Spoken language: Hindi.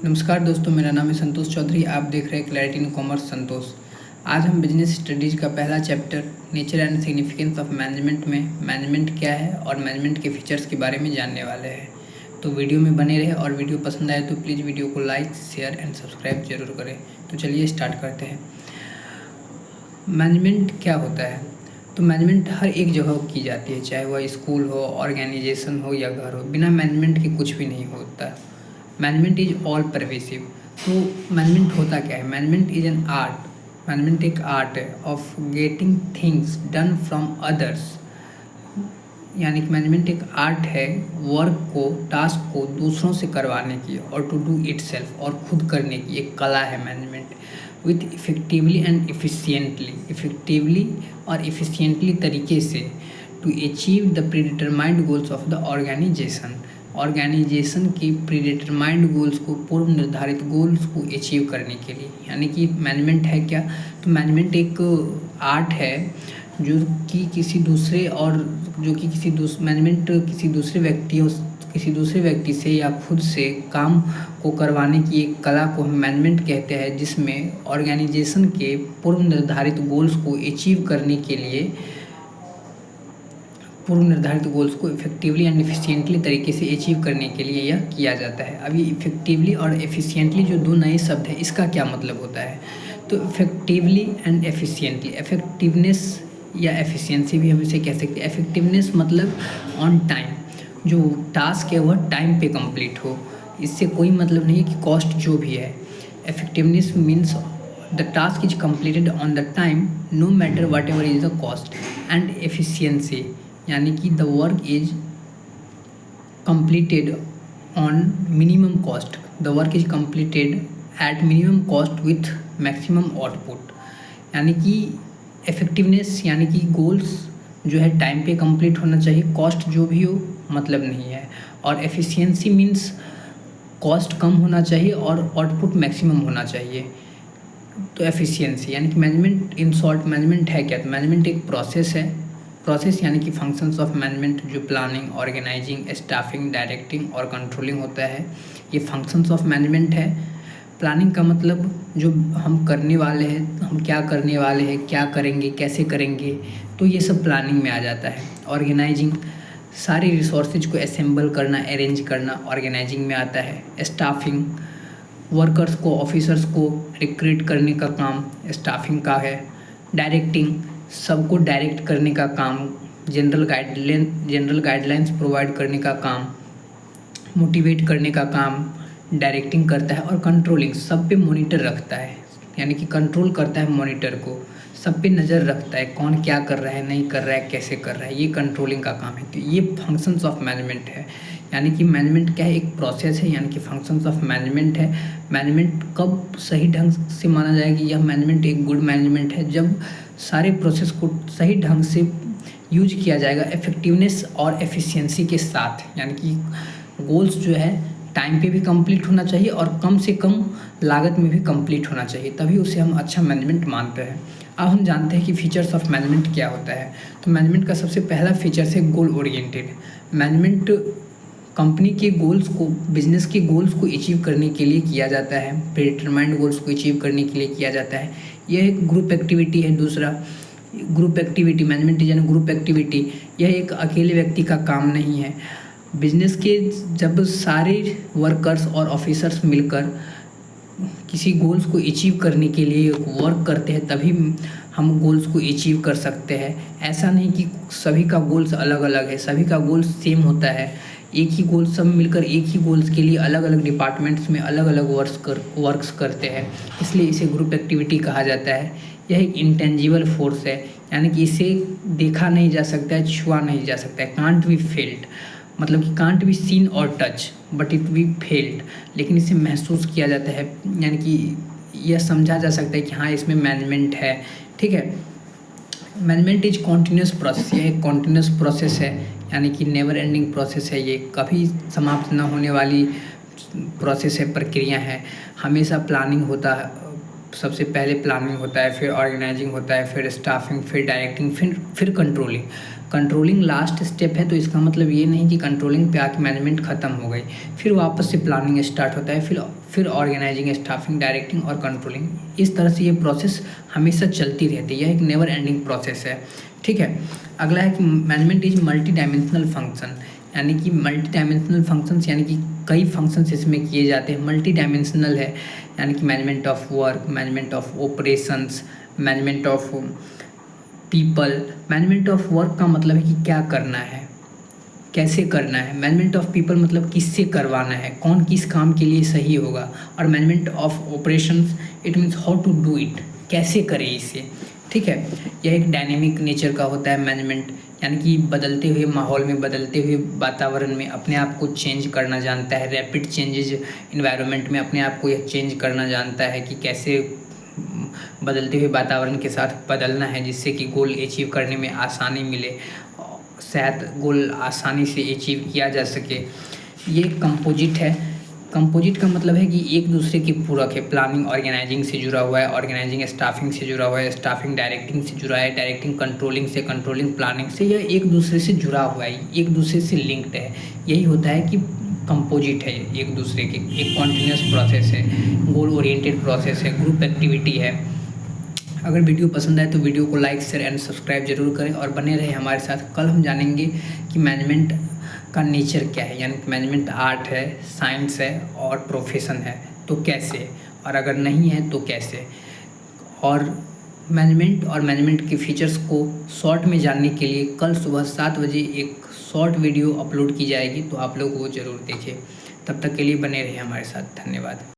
नमस्कार दोस्तों, मेरा नाम है संतोष चौधरी। आप देख रहे हैं क्लैरिटी इन कॉमर्स संतोष। आज हम बिजनेस स्टडीज़ का पहला chapter nature and significance of management में मैनेजमेंट क्या है और मैनेजमेंट के फीचर्स के बारे में जानने वाले हैं। तो वीडियो में बने रहे और वीडियो पसंद आए तो प्लीज़ वीडियो को लाइक, शेयर एंड सब्सक्राइब जरूर करें। तो चलिए स्टार्ट करते हैं। मैनेजमेंट क्या होता है? तो मैनेजमेंट हर एक जगह की जाती है, चाहे वह स्कूल हो, ऑर्गेनाइजेशन हो या घर हो। बिना मैनेजमेंट के कुछ भी नहीं होता। Management is all pervasive. तो मैनेजमेंट होता क्या है? Management is an art. Management एक आर्ट है of getting things done from others. यानी कि मैनेजमेंट एक आर्ट है वर्क को, टास्क को दूसरों से करवाने की और टू डू इट सेल्फ, और खुद करने की एक कला है management. With effectively and efficiently, effectively और इफिशियंटली तरीके से to achieve the predetermined goals of the organisation. Organisation की प्रीडिटरमाइंड गोल्स को, पूर्व निर्धारित गोल्स को अचीव करने के लिए। यानी कि मैनेजमेंट है क्या? तो मैनेजमेंट एक आर्ट है जो कि किसी दूसरे और जो कि मैनेजमेंट किसी दूसरे व्यक्ति से या खुद से काम को करवाने की एक कला को हम मैनेजमेंट कहते हैं, जिसमें ऑर्गेनाइजेशन के पूर्व निर्धारित गोल्स को अचीव करने के लिए, पूर्व निर्धारित गोल्स को इफेक्टिवली एंड एफिशिएंटली तरीके से अचीव करने के लिए यह किया जाता है। अभी इफेक्टिवली और एफिशिएंटली जो दो नए शब्द है, इसका क्या मतलब होता है? तो इफेक्टिवली एंड एफिशिएंटली, इफेक्टिवनेस या एफिशिएंसी भी हम इसे कह सकते हैं। इफेक्टिवनेस मतलब ऑन टाइम, जो टास्क है वह टाइम पे कंप्लीट हो। इससे कोई मतलब नहीं है कि कॉस्ट जो भी है। Effectiveness means the task is completed on the time no matter whatever is the cost. And efficiency यानी कि the work is completed on minimum cost. The work is completed at minimum cost with maximum output. यानी कि इफेक्टिवनेस यानी कि गोल्स जो है टाइम पे कंप्लीट होना चाहिए, कॉस्ट जो भी हो मतलब नहीं है। और एफिशिएंसी मीन्स कॉस्ट कम होना चाहिए और आउटपुट मैक्सिमम होना चाहिए। तो एफिशिएंसी यानी कि मैनेजमेंट, इन शॉर्ट मैनेजमेंट है क्या? तो मैनेजमेंट एक प्रोसेस है। प्रोसेस यानी कि फंक्शंस ऑफ मैनेजमेंट, जो प्लानिंग, ऑर्गेनाइजिंग, स्टाफिंग, डायरेक्टिंग और कंट्रोलिंग होता है, ये फंक्शंस ऑफ मैनेजमेंट है। प्लानिंग का मतलब जो हम करने वाले हैं, हम क्या करने वाले हैं, क्या करेंगे, कैसे करेंगे, तो ये सब प्लानिंग में आ जाता है। ऑर्गेनाइजिंग सारी रिसोर्सेज को असेंबल करना, अरेंज करना ऑर्गेनाइजिंग में आता है। स्टाफिंग वर्कर्स को, ऑफिसर्स को रिक्रूट करने का काम स्टाफिंग का है। डायरेक्टिंग सबको डायरेक्ट करने का काम, जनरल गाइडलाइंस प्रोवाइड करने का काम, मोटिवेट करने का काम डायरेक्टिंग करता है। और कंट्रोलिंग सब पे मॉनिटर रखता है, यानी कि कंट्रोल करता है मॉनिटर को, सब पे नज़र रखता है कौन क्या कर रहा है, नहीं कर रहा है, कैसे कर रहा है, ये कंट्रोलिंग का काम है। तो ये फंक्शंस ऑफ मैनेजमेंट है। यानी कि मैनेजमेंट क्या है? एक प्रोसेस है, यानी कि फंक्शंस ऑफ मैनेजमेंट है। मैनेजमेंट कब सही ढंग से माना जाएगा यह मैनेजमेंट एक गुड मैनेजमेंट है? जब सारे प्रोसेस को सही ढंग से यूज किया जाएगा इफेक्टिवनेस और एफिशिएंसी के साथ। यानी कि गोल्स जो है टाइम पे भी कंप्लीट होना चाहिए और कम से कम लागत में भी कंप्लीट होना चाहिए, तभी उसे हम अच्छा मैनेजमेंट मानते हैं। अब हम जानते हैं कि फीचर्स ऑफ मैनेजमेंट क्या होता है। तो मैनेजमेंट का सबसे पहला फीचर्स है गोल ओरिएंटेड। मैनेजमेंट कंपनी के गोल्स को, बिजनेस के गोल्स को अचीव करने के लिए किया जाता है, प्रीडिटरमाइंड गोल्स को अचीव करने के लिए किया जाता है। यह एक ग्रुप एक्टिविटी है। दूसरा group activity, management is an group activity. यह एक अकेले व्यक्ति का काम नहीं है। बिजनेस के जब सारे वर्कर्स और ऑफिसर्स मिलकर किसी गोल्स को अचीव करने के लिए वर्क करते हैं, तभी हम गोल्स को अचीव कर सकते हैं। ऐसा नहीं कि सभी का गोल्स अलग अलग है, सभी का गोल्स सेम होता है। एक ही गोल, सब मिलकर एक ही गोल्स के लिए अलग अलग डिपार्टमेंट्स में अलग अलग वर्क्स करते हैं, इसलिए इसे ग्रुप एक्टिविटी कहा जाता है। यह एक इंटेंजिबल फोर्स है, यानी कि इसे देखा नहीं जा सकता है, छुआ नहीं जा सकता है। कांट बी फेल्ड, मतलब कि कांट बी सीन और touch but it be failed, लेकिन इसे महसूस किया जाता है, यानी कि यह समझा जा सकता है कि हाँ इसमें मैनेजमेंट है। ठीक है। Management is continuous process. ये एक कॉन्टीन्यूस प्रोसेस है, यानी कि नेवर एंडिंग प्रोसेस है। ये कभी समाप्त न होने वाली प्रोसेस है, प्रक्रिया है। हमेशा प्लानिंग होता है, सबसे पहले प्लानिंग होता है, फिर ऑर्गेनाइजिंग होता है, फिर स्टाफिंग, फिर डायरेक्टिंग, फिर कंट्रोलिंग। कंट्रोलिंग लास्ट स्टेप है, तो इसका मतलब ये नहीं कि कंट्रोलिंग पे आके मैनेजमेंट ख़त्म हो गई, फिर वापस से प्लानिंग स्टार्ट होता है, फिर ऑर्गेनाइजिंग, स्टाफिंग, डायरेक्टिंग और कंट्रोलिंग। इस तरह से ये प्रोसेस हमेशा चलती रहती है, यह एक नेवर एंडिंग प्रोसेस है। ठीक है, अगला है कि management is multi dimensional function, यानी कि मल्टी डायमेंशनल फंक्शंस यानी कि कई फंक्शंस इसमें किए जाते हैं। मल्टी डायमेंशनल है यानी कि management of work, management of operations, management of people. Management of work का मतलब है कि क्या करना है, कैसे करना है। मैनेजमेंट ऑफ पीपल मतलब किससे करवाना है, कौन किस काम के लिए सही होगा। और management of operations it means how to do it, कैसे करें इसे। ठीक है, यह एक डायनेमिक नेचर का होता है मैनेजमेंट, यानी कि बदलते हुए माहौल में, बदलते हुए वातावरण में अपने आप को चेंज करना जानता है। रैपिड चेंजेज इन्वायरमेंट में अपने आप को यह चेंज करना जानता है कि कैसे बदलते हुए वातावरण के साथ बदलना है, जिससे कि गोल अचीव करने में आसानी मिले, शायद गोल आसानी से अचीव किया जा सके। ये कंपोजिट है। कंपोजिट का मतलब है कि एक दूसरे के पूरक है। प्लानिंग ऑर्गेनाइजिंग से जुड़ा हुआ है, ऑर्गेनाइजिंग स्टाफिंग से जुड़ा हुआ है, स्टाफिंग डायरेक्टिंग से जुड़ा है, डायरेक्टिंग कंट्रोलिंग से, कंट्रोलिंग प्लानिंग से। यह एक दूसरे से जुड़ा हुआ है, एक दूसरे से लिंक्ड है। यही होता है कि कंपोजिट है, एक दूसरे के, एक कॉन्टिन्यूस प्रोसेस है, गोल ओरिएंटेड प्रोसेस है, ग्रुप एक्टिविटी है। अगर वीडियो पसंद आए तो वीडियो को लाइक, शेयर एंड सब्सक्राइब जरूर करें और बने रहे हमारे साथ। कल हम जानेंगे कि मैनेजमेंट का नेचर क्या है, यानी कि मैनेजमेंट आर्ट है, साइंस है और प्रोफेशन है, तो कैसे, और अगर नहीं है तो कैसे। और मैनेजमेंट के फीचर्स को शॉर्ट में जानने के लिए कल सुबह 7 बजे एक शॉर्ट वीडियो अपलोड की जाएगी, तो आप लोग वो ज़रूर देखें। तब तक के लिए बने रहिए हमारे साथ। धन्यवाद।